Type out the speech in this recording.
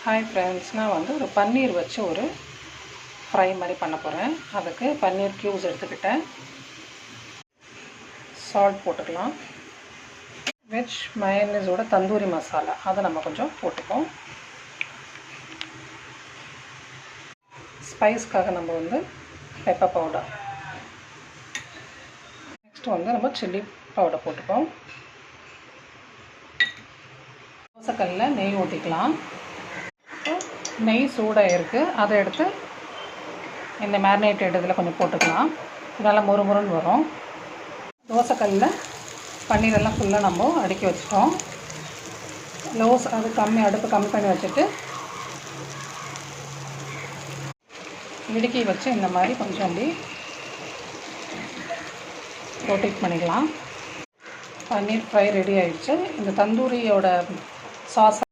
Hi friends, நான் ஒரு பன்னீர் வச்சு ஒரு ஃப்ரை மாதிரி பண்ண போகிறேன். அதுக்கு பன்னீர் க்யூப்ஸ் எடுத்துக்கிட்டேன். சால்ட் போட்டுக்கலாம். வெஜ் மயனீஸோட தந்தூரி மசாலா அதை நம்ம கொஞ்சம் போட்டுப்போம். ஸ்பைஸ்க்காக நம்ம பெப்பர் பவுடர், நெக்ஸ்ட் நம்ம சில்லி பவுடர் போட்டுப்போம். தோசைக்கல்லில் நெய் ஊற்றிக்கலாம். நெய் சூடாக இருக்குது, அதை எடுத்து இந்த மேரினேட்டட் இதில் கொஞ்சம் போட்டுக்கலாம். நல்லா மொறுமொறுன்னு வரும். தோசைக்கல்லில் பன்னீரெல்லாம் ஃபுல்லாக நம்ம அடுக்கி வச்சிட்டோம். அடுப்பு கம்மி பண்ணி வச்சுட்டு இடுக்கி வச்சு இந்த மாதிரி கொஞ்சம் அப்படி ரொட்டேட் பண்ணிக்கலாம். பன்னீர் ஃப்ரை ரெடி ஆகிடுச்சு. இந்த தந்தூரியோட சாஸ்